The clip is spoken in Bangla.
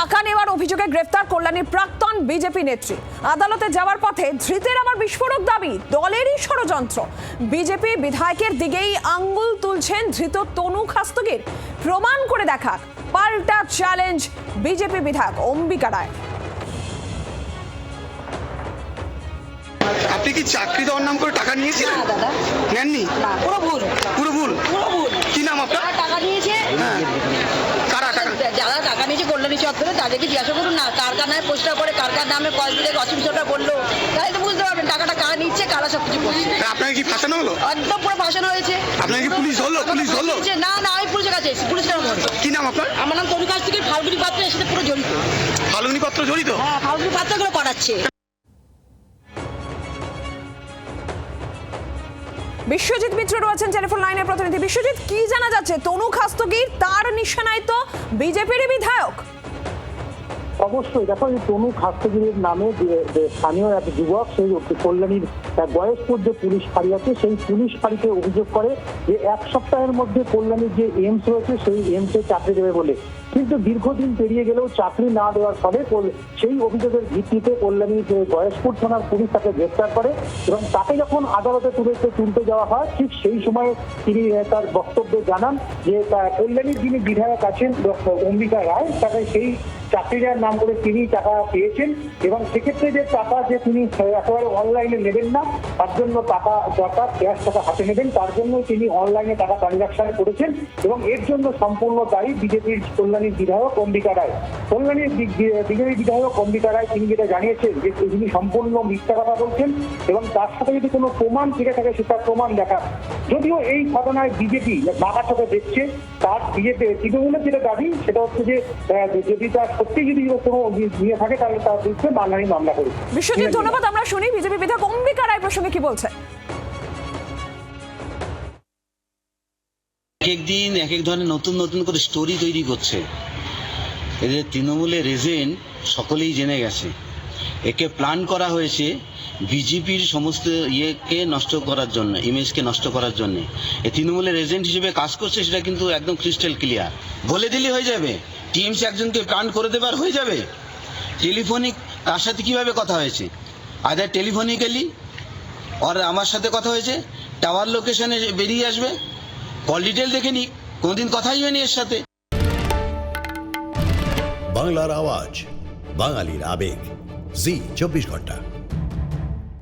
টাকা নেওয়ার অভিযোগে গ্রেফতার কল্যাণীর প্রাক্তন বিজেপি নেত্রী। আদালতে যাওয়ার পথে ধৃতের আবার বিস্ফোরক দাবি, দলেরই ষড়যন্ত্র। বিজেপি বিধায়কের দিকেই আঙ্গুল তুলছেন ধৃত তনু খাস্তগির। প্রমাণ করে দেখা, পাল্টা চ্যালেঞ্জ বিজেপি বিধায়ক অম্বিকা রায়। আপনি কি চাকরি দেওয়ার নাম করে টাকা নিয়েছিলেন? না দাদা, নেননি? না, পুরো ভুল। পুরো ভুল। পুরো ভুল। কি নাম আপনার? যারা টাকা নিয়েছে, হ্যাঁ, কারা টাকা? যারা টাকা নিয়েছে কল্যাণী চত্বরে তাদেরকে জিজ্ঞাসা করুন না, কারখানায় পোস্টার করে কারখানার নামে কয়েক থেকে 80 বললো, তাহলে তো বুঝতে পারবেন টাকাটা কারা নিচ্ছে, কারা সবকিছু করছে। তা আপনাকে কি ফাঁসানো হলো? একদম পুরো ভাষণ হয়েছে। আপনাকে কি পুলিশ ধরলো? পুলিশ ধরলো? না না, আমি পুলিশের কাছে এসেছি, পুলিশ কেন ধরবে? কি নাম আপনার? আমার নাম তনু খাস্তগি, ফাল্গুনি পাত্র এর সাথে পুরো জড়িত। ফাল্গুনি পাত্র জড়িত? হ্যাঁ, ফাল্গুনি পাত্র এগুলো করাচ্ছে। বিশ্বজিৎ মিত্র রয়েছেন টেলিফোন লাইনের প্রতিনিধি। বিশ্বজিৎ, কি জানা যাচ্ছে? তনু খাস্তগির তার নিশানায় তো বিজেপির বিধায়ক। অবশ্যই দেখো, এই তনু খাস্তগিরের নামে যে স্থানীয় এক যুবক, সেই কল্যাণীর বয়স্কর যে পুলিশ ফাঁড়ি আছে, সেই পুলিশ ফাঁড়িতে অভিযোগ করে যে 1 সপ্তাহের মধ্যে কল্যাণীর যে এইমস রয়েছে সেই এইমসে চাকরি দেবে বলে। কিন্তু দীর্ঘদিন পেরিয়ে গেলেও চাকরি না দেওয়ার ফলে সেই অভিযোগের ভিত্তিতে কল্যাণীর যে বয়স্কর থানার পুলিশ তাকে গ্রেফতার করে এবং তাকে যখন আদালতে তুলতে যাওয়া হয়, ঠিক সেই সময় তিনি তার বক্তব্যে জানান যে কল্যাণীর যিনি বিধায়ক আছেন অম্বিকা রায়, তাকে সেই চাকরি দেওয়ার নাম করে তিনি টাকা পেয়েছেন এবং সেক্ষেত্রে যে টাকা যে তিনি একেবারে অনলাইনে নেবেন না, তার জন্য টাকা দরকার, ক্যাশ টাকা হাতে নেবেন, তার জন্য তিনি অনলাইনে টাকা ট্রানজাকশন করেছেন এবং এর জন্য সম্পূর্ণ দায়ী বিজেপির কল্যাণীর বিধায়ক অম্বিকা রায়। কল্যাণীর বিজেপি বিধায়ক অম্বিকা রায় তিনি যেটা জানিয়েছেন যে তিনি সম্পূর্ণ মিথ্যা কথা বলছেন এবং তার সাথে যদি কোনো প্রমাণ থেকে থাকে সেটা প্রমাণ দেখা। যদিও এই ঘটনায় বিজেপি নাকা চোখে দেখছে, তার বিজেপি তৃণমূলের যেটা দাবি সেটা হচ্ছে যে যদি তার সত্যি যদি কোনো নিয়ে থাকে তাহলে তার বিরুদ্ধে মানহানি মামলা করবে। বিশ্বজিৎ, ধন্যবাদ। আমরা শুনি বিজেপি বিধায়ক অম্বিকা রায় প্রসঙ্গে কি বলছে। এক দিন এক এক ধরনের নতুন নতুন করে স্টোরি তৈরি করছে। এদের তৃণমূলের এজেন্ট সকলেই জেনে গেছে। একে প্ল্যান করা হয়েছে বিজেপির সমস্ত ইয়েকে নষ্ট করার জন্য, ইমেজকে নষ্ট করার জন্য। এই তৃণমূলের এজেন্ট হিসেবে কাজ করছে, সেটা কিন্তু একদম ক্রিস্টাল ক্লিয়ার। বলে দিলে হয়ে যাবে, টিএমস একজনকে প্ল্যান করে দেবার হয়ে যাবে। টেলিফোনিক তার সাথে কিভাবে কথা হয়েছে, আদার টেলিফোনিক্যালি আর আমার সাথে কথা হয়েছে, টাওয়ার লোকেশনে বেরিয়ে আসবে, কল ডিটেল দেখে নি, কোনদিন কথাই হয়নি এর সাথে। বাংলার আওয়াজ, বাঙালির আবেগ, জি 24 ঘন্টা।